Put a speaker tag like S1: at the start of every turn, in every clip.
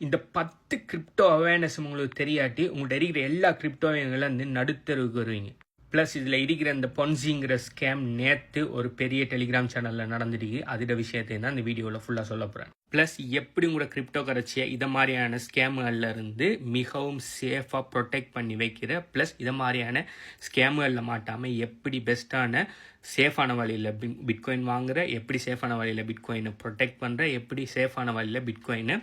S1: இந்த 10 crypto awareness உங்களுக்கு தெரியாட்டி உங்கள்கிட்ட இருக்கிற எல்லா கிரிப்டோவையும் வந்து நடுத்தருக்கு வருவீங்க. ப்ளஸ் இதில் இருக்கிற இந்த பொன்சிங்கிற ஸ்கேம் நேற்று ஒரு பெரிய டெலிகிராம் சேனலில் நடந்துருக்கு. அதோட விஷயத்தை தான் இந்த வீடியோவில் ஃபுல்லாக சொல்ல போகிறேன். ப்ளஸ் எப்படி உங்களோட கிரிப்டோ கரன்சியை இதை மாதிரியான ஸ்கேமுகளில் இருந்து மிகவும் சேஃபாக ப்ரொடெக்ட் பண்ணி வைக்கிற, ப்ளஸ் இதை மாதிரியான ஸ்கேமுகளில் மாட்டாமல் எப்படி பெஸ்ட்டான சேஃபான வழியில் பிட்காயின் வாங்குற, எப்படி சேஃபான வழியில் பிட்காயினை ப்ரொடெக்ட் பண்ணுற, எப்படி சேஃபான வழியில் பிட்காயினை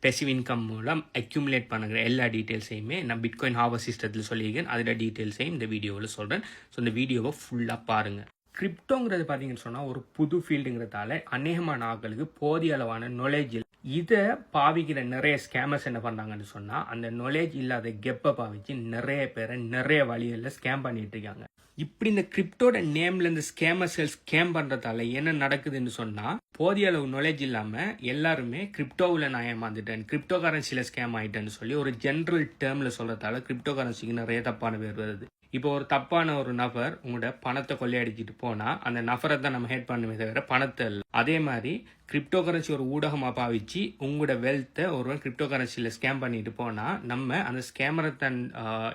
S1: பெசிவ் இன்கம் மூலம் அக்யூமுலேட் பண்ணுற எல்லா டீட்டெயில்ஸையுமே நான் பிட்காயின் ஹார்வெஸ்ட் சிஸ்டத்தில் சொல்லியிருக்கேன். அதோட டீட்டெயில்ஸையும் இந்த வீடியோவில் சொல்கிறேன். ஸோ இந்த வீடியோவை ஃபுல்லாக பாருங்கள். கிரிப்டோங்கிறது பார்த்தீங்கன்னு சொன்னால் ஒரு புது ஃபீல்டுங்கிறதால அநேகமான ஆட்களுக்கு போதிய அளவான நாலேஜ் இல்லை. இதை பாவிக்கிற நிறைய ஸ்கேமர்ஸ் என்ன பண்ணுறாங்கன்னு சொன்னால் அந்த நாலேஜ் இல்லாத கெப்பை பாவிச்சு நிறைய பேரை நிறைய வழிகளில் ஸ்கேம் பண்ணிட்டு இருக்காங்க. இப்படி இந்த கிரிப்டோட நேம்ல இந்த ஸ்கேமர்ஸ்கள் ஸ்கேம் பண்ணுறதால என்ன நடக்குதுன்னு சொன்னால் போதிய அளவு நாலேஜ் இல்லாமல் எல்லாருமே கிரிப்டோவில் நான் ஏமாந்துட்டேன், கிரிப்டோ கரன்சியில் ஸ்கேம் ஆகிட்டேன்னு சொல்லி ஒரு ஜென்ரல் டேர்மில் சொல்கிறதால கிரிப்டோ கரன்சிக்கு நிறைய தப்பான பேர் வருது. இப்போ ஒரு தப்பான ஒரு நபர் உங்களோட பணத்தை கொள்ளையடிச்சிட்டு போனால் அந்த நபரை தான் நம்ம ஹேட் பண்ணுமே தவிர பணத்தை இல்லை. அதே மாதிரி கிரிப்டோ கரன்சி ஒரு ஊடகமாக பாவிச்சு உங்களோட வெல்த்தை ஒருவன் கிரிப்டோ கரன்சியில் ஸ்கேம் பண்ணிட்டு போனால் நம்ம அந்த ஸ்கேமரை தான்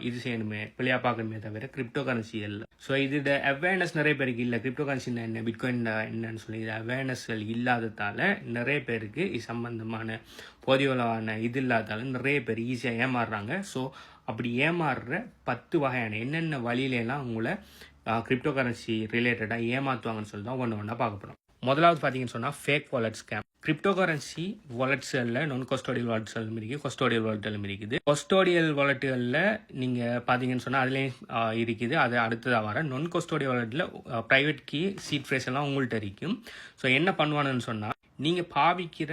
S1: இது செய்யணுமே, பிள்ளையா பார்க்கணுமே தவிர கிரிப்டோ கரன்சி இல்லை. ஸோ இதோட அவேர்னஸ் நிறைய பேருக்கு இல்லை. கிரிப்டோ கரன்சி என்ன, பிட்காயின் என்னன்னு சொல்லி இது அவேர்னஸ்கள் இல்லாததால நிறைய பேருக்கு இது சம்பந்தமான போதியளவான இது இல்லாதால நிறைய பேர் ஈஸியாக ஏமாறுறாங்க. ஸோ அப்படி ஏமாறுற 10 வகையான என்னென்ன வழியிலலாம் உங்களை கிரிப்டோ கரன்சி ரிலேட்டடாக ஏமாற்றுவாங்கன்னு சொல்லி தான் ஒன்று ஒன்றா பார்க்க போகிறோம். முதலாவது பார்த்தீங்கன்னு சொன்னால் fake wallet scam. Crypto currency வாலெட்ஸ்களில் நான் கொஸ்டோடியல் வாலெட்ஸ்களும் இருக்குது, கொஸ்டோடியல் வாலெட்களும் இருக்குது. கொஸ்டோடியல் வாலெட்டுகளில் நீங்கள் பார்த்தீங்கன்னு சொன்னால் அதுலேயும் இருக்குது. அது அடுத்ததாக வர நான் கொஸ்டோடியல் வாலெட்டில் ப்ரைவேட் கீ சீட் ஃப்ரேஸ் எல்லாம் உங்கள்கிட்ட இருக்கும். ஸோ என்ன பண்ணுவானுன்னு சொன்னால் நீங்கள் பாவிக்கிற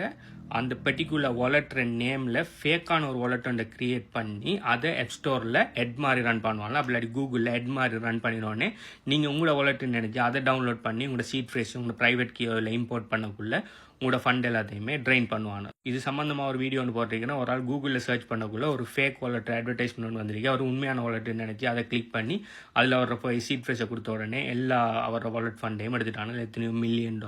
S1: அந்த பர்டிகுலர் வாலெட் நேமில் ஃபேக்கான ஒரு வாலெட் ஒன்றை க்ரியேட் பண்ணி அதை ஆப் ஸ்டோரில் எட் மாதிரி ரன் பண்ணுவாங்க. அப்படி கூகுளில் எட் மாதிரி ரன் பண்ணினோடனே நீங்கள் உங்களோட வாலெட்டுன்னு நினச்சி அதை டவுன்லோட் பண்ணி உங்களோட சீட் ஃப்ரேஸ் உங்களோட ப்ரைவேட் கீயில் இம்போர்ட் பண்ணக்குள்ள உங்களோட ஃபண்ட் எல்லாத்தையுமே ட்ரெயின் பண்ணுவாங்க. இது சம்மந்தமாக ஒரு வீடியோ ஒன்று போட்டிருக்கீங்கன்னா ஒரு ஆள் கூகுளில் சர்ச் பண்ணக்குள்ள ஒரு ஃபேக் வாலெட் அட்வர்டைஸ்மெண்ட் ஒன்று வந்திருக்கு. அவர் உண்மையான வாலெட்டுன்னு நினச்சி அதை கிளிக் பண்ணி அதில் அவரை போய் சீட் ஃப்ரேஸை கொடுத்த உடனே எல்லா அவரோட வாலெட் ஃபண்டையும் எடுத்துட்டாங்க, எத்தனையோ $1 மில்லியன்.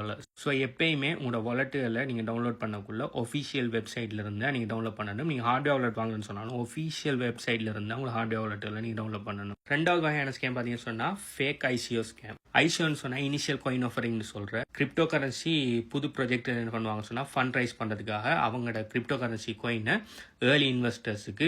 S1: ஸோ எப்பயுமே உங்களோட வாலெட்டுகளை நீங்கள் டவுன்லோட் பண்ணக்குள்ள ஒஃபிஷியல் வெப்சைட்டில் இருந்தால் நீங்கள் டவுன்லோட் பண்ணணும். நீங்கள் ஹார்ட்வேர் வாலெட் வாங்கணும்னு சொன்னாலும் ஒஃபிஷியல் வெப்சைட்டில் இருந்தால் உங்களோட ஹார்ட்வேர் வாலெட்டில் நீங்கள் டவுன்லோட் பண்ணணும். ரெண்டாவது வகையான ஸ்கேம் பார்த்தீங்கன்னு சொன்னால் ஃபேக் ஐசிஓ ஸ்கேம். ஐசிஓன்னு சொன்னால் இனிஷியல் காயின் ஆஃபரிங்னு சொல்கிற கிரிப்டோ கரன்சி புது ப்ராஜெக்ட் என்ன பண்ணுவாங்க சொன்னால் ஃபண்ட் ரைஸ் பண்ணுறதுக்காக அவங்களோட கிரிப்டோ கரன்சி காயினை ஏர்லி இன்வெஸ்டர்ஸுக்கு,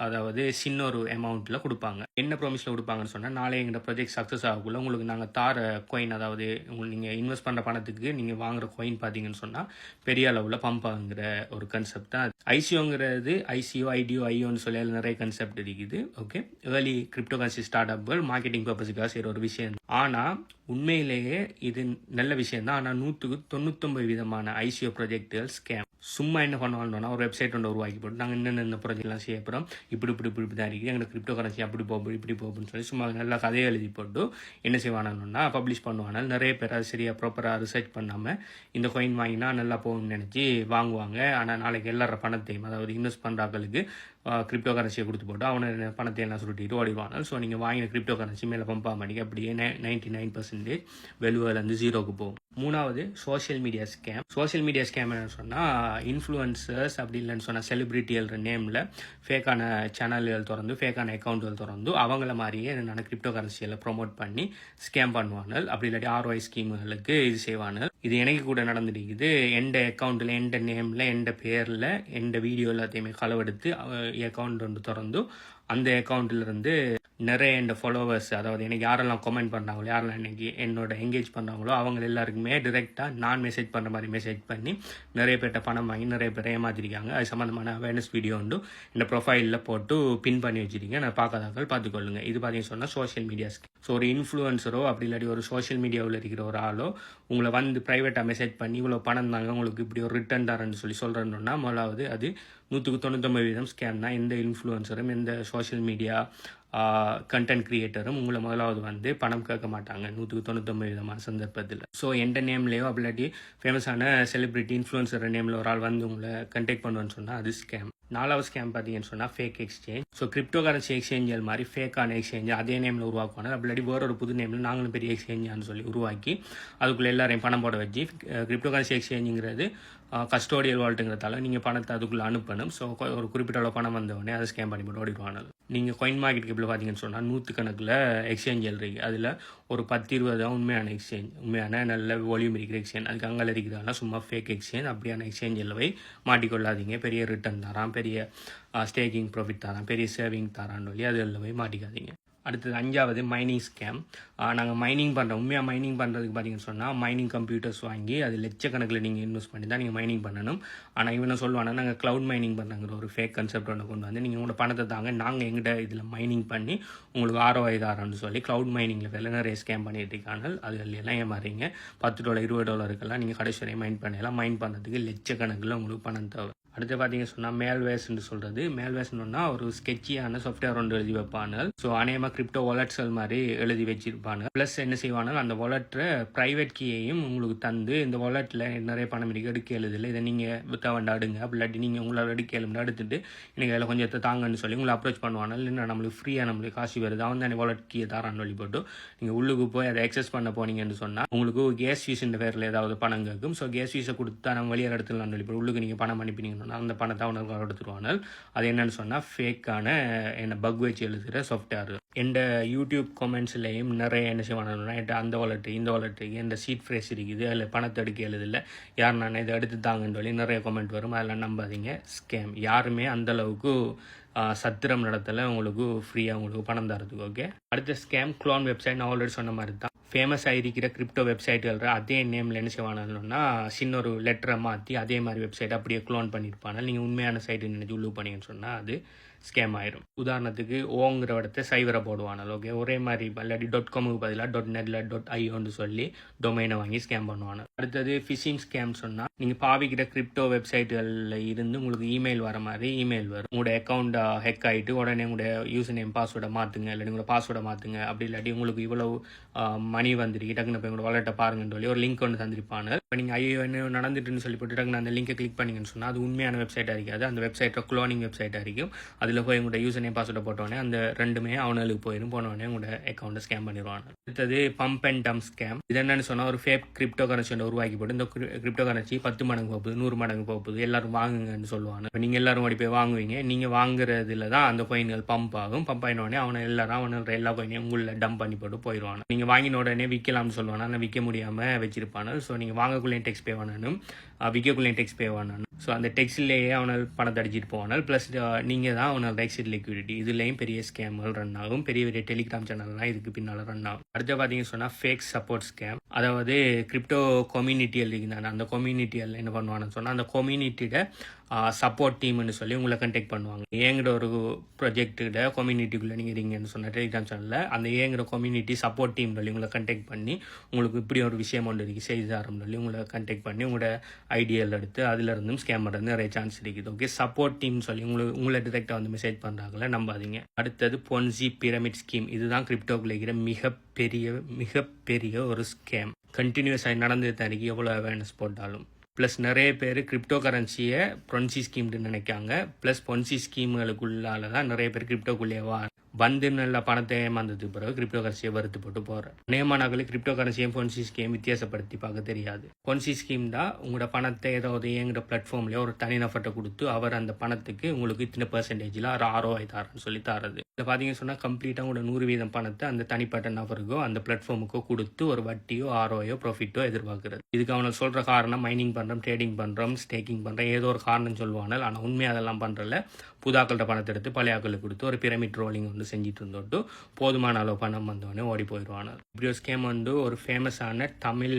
S1: அதாவது சின்ன ஒரு அமௌண்ட்டில் கொடுப்பாங்க. என்ன ப்ராமிஸில் கொடுப்பாங்கன்னு சொன்னால் நாளை எங்களோட ப்ராஜெக்ட் சக்ஸஸ் ஆகக்குள்ள உங்களுக்கு நாங்கள் தார காயின், அதாவது நீங்கள் இன்வெஸ்ட் பண்ணுற பணத்துக்கு நீங்கள் வாங்குற காயின் பார்த்தீங்கன்னு சொன்னால் பெரிய அளவில் பம்ப் ஆகுங்கிற ஒரு கன்செப்ட் தான் ஐசிஓங்கிறது. ஐசிஓ, ஐடிஓ, ஐஓன்னு சொல்லி நிறைய கன்செப்ட் இருக்குது. Okay, early crypto currency start அப்கள் மார்க்கெட்டிங் பர்பஸுக்காக செய்கிற ஒரு விஷயம். ஆனால் உண்மையிலேயே இது நல்ல விஷயம் தான். ஆனால் 199 விதமான ஐசிஓ ப்ராஜெக்டுகள் ஸ்கேம். சும்மா என்ன பண்ணுவாங்கன்னா ஒரு வெப்சைட் ஒன்று உருவாக்கி போட்டு நாங்கள் என்னென்ன ப்ராஜெக்ட்லாம் செய்ய போகிறோம், இப்படி தான் இருக்குது, எங்களுக்கு கிரிப்டோ கரன்சி அப்படி போகும் இப்படி போகும்னு சொல்லி சும்மா நல்லா கதையை எழுதி போட்டு என்ன செய்வானுன்னா பப்ளிஷ் பண்ணுவாங்க. நிறைய பேர் அது சரியாக ப்ராப்பராக ரிசர்ச் பண்ணாமல் இந்த காயின் வாங்கினா நல்லா போகும்னு நினச்சி வாங்குவாங்க. ஆனால் நாளைக்கு எல்லார பணத்தையும், அதாவது இன்வெஸ்ட் பண்ணுறாங்களுக்கு கிரிப்டோ கரன்சியை கொடுத்து போட்டு அவனை பணத்தை எல்லாம் சுருட்டிட்டு ஓடிடுவாங்க. ஸோ நீங்கள் வாங்கின கிரிப்டோ கரன்சி மேலே பம்ப் ஆக மாட்டேங்க, அப்படியே 99% வெலுவிலேருந்து ஜீரோக்கு போகும். மூணாவது social media scam. Social media scam என்னன்னு சொன்னால் இன்ஃப்ளூயன்சர்ஸ் அப்படி இல்லைன்னு சொன்னால் செலிபிரிட்டிகள் நேமில் ஃபேக்கான சேனல்கள் திறந்து ஃபேக்கான அக்கௌண்ட்கள் திறந்து அவங்கள மாதிரியே என்னென்ன கிரிப்டோ கரன்சியில் ப்ரொமோட் பண்ணி ஸ்கேம் பண்ணுவாங்க. அப்படி இல்லாட்டி ROI ஸ்கீமுகளுக்கு இது செய்வாங்க. இது எனக்கு கூட நடந்துருக்குது. எந்த அக்கௌண்ட்டில், எந்த நேமில், எந்த பேரில், எந்த வீடியோ எல்லாத்தையுமே களவெடுத்து அக்கௌண்ட் ஒன்று திறந்து அந்த அக்கௌண்ட்டிலிருந்து நிறைய என் ஃபாலோவர்ஸ், அதாவது எனக்கு யாரெல்லாம் கமெண்ட் பண்ணுறாங்களோ, யாரெல்லாம் இன்னைக்கு என்னோட எங்கேஜ் பண்ணுறாங்களோ அவங்க எல்லாருக்குமே டிரெக்டாக நான் மெசேஜ் பண்ணுற மாதிரி மெசேஜ் பண்ணி நிறைய பேர்ட்ட பணம் வாங்கி நிறைய பேர் ஏமாத்திருக்காங்க. அது சம்மந்தமான அவேர்னஸ் வீடியோ உண்டு இந்த ப்ரொஃபைலில் போட்டு பின் பண்ணி வச்சுருக்கீங்க. நான் பார்க்காதாக்கள் பார்த்துக்கொள்ளுங்க. இது பார்த்தீங்கன்னு சொன்னால் சோஷியல் மீடியாஸ்க்கு. ஸோ ஒரு இன்ஃப்ளூயன்சரோ அப்படி இல்லாட்டி ஒரு சோஷியல் மீடியாவில் இருக்கிற ஒரு ஆளோ உங்களை வந்து ப்ரைவேட்டாக மெசேஜ் பண்ணி இவ்வளோ பணம் தாங்க உங்களுக்கு இப்படி ஒரு ரிட்டர்ன் தரேன்னு சொல்கிறேன்னா முதலாவது அது 199% ஸ்கேம் தான். எந்த இன்ஃப்ளூயன்சரும் எந்த சோஷியல் மீடியா கண்டென்ட் கிரியேட்டரும் உங்களை முதலாவது வந்து பணம் கேட்க மாட்டாங்க 199% சந்தர்ப்பத்தில். ஸோ எந்த நேம்லேயோ அப்படிலாட்டி ஃபேமஸான செலிபிரிட்டி இன்ஃப்ளூயன்சர் நேமில் ஒரு ஆள் வந்து உங்களை கண்டெக்ட் பண்ணுவேன்னு சொன்னால் அது ஸ்கேம். நாலாவது ஸ்கேம் பார்த்தீங்கன்னு சொன்னால் fake exchange. So crypto currency எக்ஸ்சேஞ்சல் மாதிரி ஃபேக்கான எக்ஸ்சேஞ்ச் அதே நேமில் உருவாக்குவாங்க. அப்படி வேற ஒரு புது நேமில் நாங்களும் பெரிய எக்ஸ்சேஞ்சான்னு சொல்லி உருவாக்கி அதுக்குள்ளே எல்லாரையும் பணம் போட வச்சு கிரிப்டோ கரன்சி எக்ஸ்சேஞ்சுங்கிறது கஸ்டோடியல் வால்ட்டுங்கிறதால நீங்கள் பணத்தை அதுக்குள்ளே அனுப்பணும். ஸோ ஒரு குறிப்பிட்ட அளவு பணம் வந்தவொடனே அதை ஸ்கேம் பண்ணி போட்டு ஓடிடுவாங்க. நீங்கள் காயின் மார்க்கெட் கேப்பில் பார்த்தீங்கன்னு சொன்னால் 100கணக்கில் எக்ஸ்சேஞ்ச் இருக்குது. அதில் ஒரு 10-20 தான் உண்மையான எக்ஸ்சேஞ்ச், உண்மையான நல்ல வால்யூம் இருக்கிற எக்ஸ்சேஞ்ச். அதுக்கு அங்கே இருக்கிறதால சும்மா ஃபேக் எக்ஸ்சேஞ்ச். அப்படியான எக்ஸ்சேஞ்சில் போய் மாட்டிக்கொள்ளாதீங்க. பெரிய ரிட்டர்ன் தரான், பெரிய ஸ்டேக்கிங் ப்ராஃபிட் தரான், பெரிய சேவிங் தரான்னு சொல்லி அதில் போய் மாட்டிக்காதீங்க. அடுத்தது 5வது மைனிங் ஸ்கேம். நாங்கள் மைனிங் பண்ணுறோம். உண்மையாக மைனிங் பண்ணுறதுக்கு பார்த்தீங்கன்னு சொன்னால் மைனிங் கம்ப்யூட்டர்ஸ் வாங்கி அது லட்சக்கணக்கில் நீங்கள் இன்வெஸ்ட் பண்ணி தான் நீங்கள் மைனிங் பண்ணணும். ஆனால் இவனை சொல்லுவானா நாங்கள் க்ளவுட் மைனிங் பண்ணுறாங்கிற ஒரு ஃபேக் கன்செப்ட் ஒன்று கொண்டு வந்து நீங்கள் உங்களோட பணத்தை தாங்க, நாங்கள் எங்கிட்ட இதில் மைனிங் பண்ணி உங்களுக்கு ROI தாரோன்னு சொல்லி க்ளவுட் மைனிங்கில் வேலை நிறைய ஸ்கேம் பண்ணிட்டு இருக்காங்க. அது எல்லாம் ஏமாறீங்க. $10 $20 நீங்கள் கடைசி வரையும் மைன் பண்ணலாம். மைன் பண்ணுறதுக்கு லட்சக்கணக்கில் உங்களுக்கு பணம் தேவை. அடுத்து பார்த்தீங்க சொன்னால் மேல்வேஸ்ன்னு சொல்கிறது. மேல்வேஸ்னா ஒரு ஸ்கெட்சியான சாஃப்ட்வேர் ஒன்று எழுதி வைப்பாங்க. ஸோ அநேகமாக கிரிப்டோ வாலெட்ஸ்கள் மாதிரி எழுதி வச்சிருப்பாங்க. ப்ளஸ் என்ன செய்வாங்க, அந்த வாலெட்டை ப்ரைவேட் கீயையும் உங்களுக்கு தந்து இந்த வாலெட்டில் நிறைய பணம் இருக்கு, எடுக்க எழுதில்லை, இதை நீங்கள் விற்க வேண்டாடுங்க, அப்படி இல்லாட்டி நீங்கள் உங்களால் எடுக்க எழுந்து எடுத்துட்டு எனக்கு அதில் கொஞ்சத்தை தாங்கன்னு சொல்லி உங்களை அப்ரோச் பண்ணுவாங்க. இல்லைன்னா நம்மளுக்கு ஃப்ரீயாக நம்மளுக்கு காசு வருது, அவன் தான் வாலெட் கீயை தாரான்னு சொல்லி போட்டு நீங்கள் உள்ளுக்கு போய் அதை எக்ஸஸ் பண்ண போனீங்கன்னு சொன்னால் உங்களுக்கு கேஸ் ஃபீஸ்ன்ற பேரில் ஏதாவது பணம் கேட்கும். ஸோ கேஸ் ஃபீஸை கொடுத்தா நம்ம வெளியே எடுத்துடலாம்னு சொல்லி போட்டு உள்ளுக்கு நீங்கள் பணம் அனுப்பினீங்கன்னா அந்த பணத்தை அவனுக்கு எடுத்துருவாங்க. அது என்னன்னு சொன்னால் ஃபேக்கான என்ன பக் வச்சு எழுதுகிற சாஃப்ட்வேர். எந்த யூடியூப் கமெண்ட்ஸ்லேயும் நிறைய என்ன செய்வானுன்னா அந்த வாலெட்டு இந்த வாலெட்டுக்கு எந்த சீட் ஃப்ரேஸ் இருக்குது, அதில் பணத்தை எடுக்க எழுதில்லை, யார் நான் இதை எடுத்து தாங்கன்னு சொல்லி நிறைய கமெண்ட் வரும். அதெல்லாம் நம்பாதீங்க, ஸ்கேம். யாருமே அந்தளவுக்கு சத்திரம் நடத்தலை உங்களுக்கு ஃப்ரீயாக உங்களுக்கு பணம் தரதுக்கு. ஓகே. அடுத்த ஸ்கேம் க்ளோன் வெப்சைட். நான் ஆல்ரெடி சொன்ன மாதிரி தான் ஃபேமஸ் ஆகிருக்கிற கிரிப்டோ வெப்சைட்டுகள் அதே நேமில் என்ன செய்வானுன்னா சின்ன ஒரு லெட்டரை மாற்றி அதே மாதிரி வெப்சைட் அப்படியே க்ளோன் பண்ணியிருப்பாங்க. நீங்கள் உண்மையான சைட்டு நினைச்சு உள்ளு பண்ணீங்கன்னு சொன்னால் அது ஸ்கேம் ஆயிரும். உதாரணத்துக்கு ஓங்கிற இடத்த சைவரை போடுவானோ. ஓகே. ஒரே மாதிரி இல்லாட்டி .comக்கு பதிலாக .netல .ioன்னு சொல்லி டொமைனை வாங்கி ஸ்கேம் பண்ணுவாங்க. அடுத்தது ஃபிஷிங் ஸ்கேம் சொன்னால் நீங்கள் பாவிக்கிற கிரிப்டோ வெப்சைட்டுகளில் இருந்து உங்களுக்கு இமெயில் வர மாதிரி இமெயில் வரும். உங்களோட அக்கௌண்ட் ஹேக் ஆகிட்டு உடனே உங்களோட யூசர் நேம் பாஸ்வேர்டை மாற்றுங்க, இல்லாட்டி உங்களோட பாஸ்வேர்டை மாற்றுங்க, அப்படி இல்லாட்டி உங்களுக்கு இவ்வளவு மணி வந்துருக்கு, டக்குன்னு போய் உங்களோட வாலெட்டை பாருங்கன்னு சொல்லி ஒரு லிங்க் ஒன்று தந்திருப்பாங்க. இப்போ நீங்கள் ஐயோ என்ன நடந்துட்டுன்னு சொல்லி போட்டு டக்குன்னு அந்த லிங்கை கிளிக் பண்ணிங்கன்னு சொன்னால் அது உண்மையான வெப்சைட்டாக இருக்காது. அந்த வெப்சைட்டை க்ளோனிங் வெப்சைட்டாக இருக்கும். அதில் போய் உங்களோட யூசர் நேம் பாஸ்வேர்டை போட்டோடனே அந்த ரெண்டுமே அவனுக்கு போயிடும். போனோடனே உங்களோட அக்கௌண்ட்டை ஸ்கேம் பண்ணிடுவாங்க. அடுத்தது பம்ப் அண்ட் டம்ப் ஸ்கேம். இது என்னன்னு சொன்னால் ஒரு ஃபேக் கிரிப்டோ கரன்சி உருவாக்கி போட்டு இந்த கிரிப்டோ கரன்சி 10 மடங்கு போகுது, 100 மடங்கு போகுது, எல்லாரும் வாங்குங்கன்னு சொல்லுவாங்க. இப்போ நீங்கள் எல்லாரும் ஓடி போய் வாங்குவீங்க. நீங்கள் வாங்குறதுல தான் அந்த கோயின்கள் பம்ப் ஆகும். பம்ப் ஆகினோடனே அவனோட எல்லா கோயினையும் உங்களை டம்ப் பண்ணி போட்டு போயிடுவாங்க. நீங்கள் வாங்கின உடனே விற்கலாம்னு சொல்லுவாங்க. ஆனால் விற்க முடியாமல் வச்சிருப்பாங்க. ஸோ நீங்கள் வாங்கக்குள்ளே டெக்ஸ் பே பண்ணணும், விற்கக்குள்ளே டெக்ஸ் பே பண்ணணும். ஸோ அந்த டெக்ஸ்ட்லேயே அவனால் பணத்தை அடிச்சிட்டு போவானால். ப்ளஸ் நீங்கள் தான் அவனோட எக்ஸிட் லிக்விடிட்டி. இதுலேயும் பெரிய ஸ்கேம்கள் ரன் ஆகும். பெரிய பெரிய டெலிகிராம் சேனல்லாம் இதுக்கு பின்னால் ரன் ஆகும். அடுத்து பார்த்தீங்கன்னு சொன்னால் ஃபேக் சப்போர்ட் ஸ்கேம். அதாவது கிரிப்டோ கம்யூனிட்டியில் இருந்தாங்க. அந்த கம்யூனிட்டியில் என்ன பண்ணுவான்னு சொன்னால் அந்த கம்யூனிட்டியோட சப்போர்ட் டீம்னு சொல்லி உங்களை கண்டெக்ட் பண்ணுவாங்க. ஏங்கிற ஒரு ப்ரொஜெக்டோட கம்யூனிட்டிக்குள்ளே நீங்கள் இருங்கன்னு சொன்ன டெலிகிராம் சேனலில் அந்த ஏங்கிற கம்யூனிட்டி சப்போர்ட் டீம் சொல்லி உங்களை கண்டெக்ட் பண்ணி உங்களுக்கு இப்படி ஒரு விஷயம் ஒன்று இருக்குது செய்தாரம் சொல்லி உங்களை கண்டெக்ட் பண்ணி உங்களோட ஐடியாவில் எடுத்து அதிலிருந்தும் ஸ்கேம் பண்ணுறது நிறைய சான்ஸ் இருக்குது. ஓகே. சப்போர்ட் டீம் சொல்லி உங்களை டிரெக்டாக வந்து மெசேஜ் பண்ணுறாங்களே, நம்பாதீங்க. அடுத்தது பொன்சி பிரமிட் ஸ்கீம். இதுதான் கிரிப்டோக்குள்ள இருக்கிற மிகப்பெரிய ஒரு ஸ்கேம். கண்டினியூஸாக நடந்து தனிக்கு எவ்வளோ அவேர்னஸ் போட்டாலும். ப்ளஸ் நிறைய பேர் கிரிப்டோ கரன்சியை பொன்சி ஸ்கீம்னு நினைக்காங்க. ப்ளஸ் பொன்சி ஸ்கீம்களுக்குள்ளால தான் நிறைய பேர் கிரிப்டோக்குள்ளே வந்து நல்ல பணத்தை ஏமாந்ததுக்கு பிறகு கிரிப்டோ கரன்சியை வறுத்து போட்டு போகிறேன். நேமானாக்களுக்கு கிரிப்டோ கரன்சியும் பொன்சி ஸ்கீம் வித்தியாசப்படுத்தி பார்க்க தெரியாது. பொன்சி ஸ்கீம் தான் உங்களோட பணத்தை ஏதாவது எங்கிற பிளாட்ஃபார்ம்லேயே ஒரு தனிநபர்கிட்ட கொடுத்து அவர் அந்த பணத்துக்கு உங்களுக்கு இத்தனை % ROI தாரன்னு சொல்லி தரது. இதில் பார்த்தீங்கன்னு சொன்னால் கம்ப்ளீட்டாக உங்களோட 100% பணத்தை அந்த தனிப்பட்ட நபருக்கோ அந்த பிளாட்ஃபார்முக்கோ கொடுத்து ஒரு வட்டியோ ROI ப்ராஃபிட்டோ எதிர்பார்க்குறது. இதுக்கு அவனுக்கு சொல்கிற காரணம் மைனிங் பண்ணுறோம், ட்ரேடிங் பண்ணுறோம், ஸ்டேக்கிங் பண்ணுறோம், ஏதோ ஒரு காரணம் சொல்லுவாங்க. ஆனால் உண்மையாக அதெல்லாம் பண்ணுறல புதாக்கள்கிட்ட பணத்தை எடுத்து பழைய ஆக்களுக்கு கொடுத்து ஒரு பிரமிட் ரோலிங் வந்து செஞ்சுட்டு இருந்தோட்டு போதுமான அளவு பணம் வந்தோடனே ஓடி போயிடுவாங்க. இப்படி ஒரு ஸ்கேம் வந்து ஒரு ஃபேமஸான தமிழ்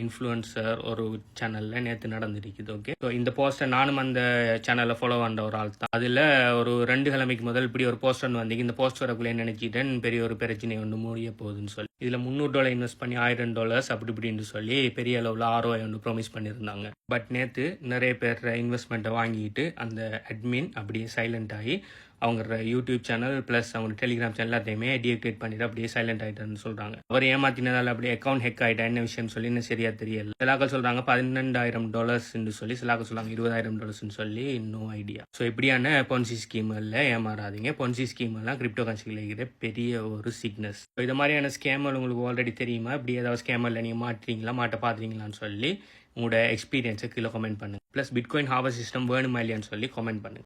S1: இன்ஃப்ளூயன்சர் ஒரு சேனலில் நேற்று நடந்துருக்குது. ஓகே. ஸோ இந்த போஸ்டர் நானும் அந்த சேனலில் ஃபாலோ பண்ணுற ஒரு ஆள் தான். அதில் ஒரு 2 கிழமைக்கு முதல் இப்படி ஒரு போஸ்டர் வந்து இந்த போஸ்டருக்குள்ளே நினைச்சிட்டேன் பெரிய ஒரு பிரச்சனை ஒன்று முடிய போகுதுன்னு சொல்லி இதில் $300 இன்வெஸ்ட் பண்ணி $1000 அப்படி இப்படின்னு சொல்லி பெரிய அளவில் ROI ஒன்று ப்ராமிஸ் பண்ணியிருந்தாங்க. பட் நேற்று நிறைய பேர் இன்வெஸ்ட்மெண்ட்டை வாங்கிட்டு அந்த அட்மின் அப்படியே சைலண்ட் ஆகி அவங்க யூடியூப் சேனல் ப்ளஸ் அவங்க டெலிகிராம் சேனல் எல்லாத்தையுமே டீஆக்டிவேட் பண்ணிட்டு அப்படியே சைலண்ட் ஆகிட்டான்னு சொல்கிறாங்க. அவர் ஏமாத்தினதால் அப்படியே அக்கௌண்ட் ஹெக் ஆகிட்டா என்ன விஷயம்னு சொல்லி இன்னும் சரியா தெரியல. சிலாக்கள் சொல்கிறாங்க $12,000 சொல்லி, சிலாக்கள் சொல்கிறாங்க $20,000 சொல்லி, இன்னும் ஐடியா. ஸோ இப்படியான பொன்சி ஸ்கீம்களில் ஏமாறாதீங்க. பொன்சி ஸ்கீம்லாம் கிரிப்டோ கரன்சியில் இருக்கிற பெரிய ஒரு சிக்னஸ். ஸோ இது மாதிரியான ஸ்கேம்கள் உங்களுக்கு ஆல்ரெடி தெரியுமா? இப்படி ஏதாவது ஸ்கேமில் நீங்கள் மாட்ட பார்த்துறீங்களான்னு சொல்லி உங்களோட எக்ஸ்பீரியன்ஸை கீழே கமெண்ட் பண்ணுங்க. ப்ளஸ் பிட்காயின் ஹார்வெஸ்ட் சிஸ்டம் வேணுமா இல்லையான்னு சொல்லி கமெண்ட் பண்ணுங்க.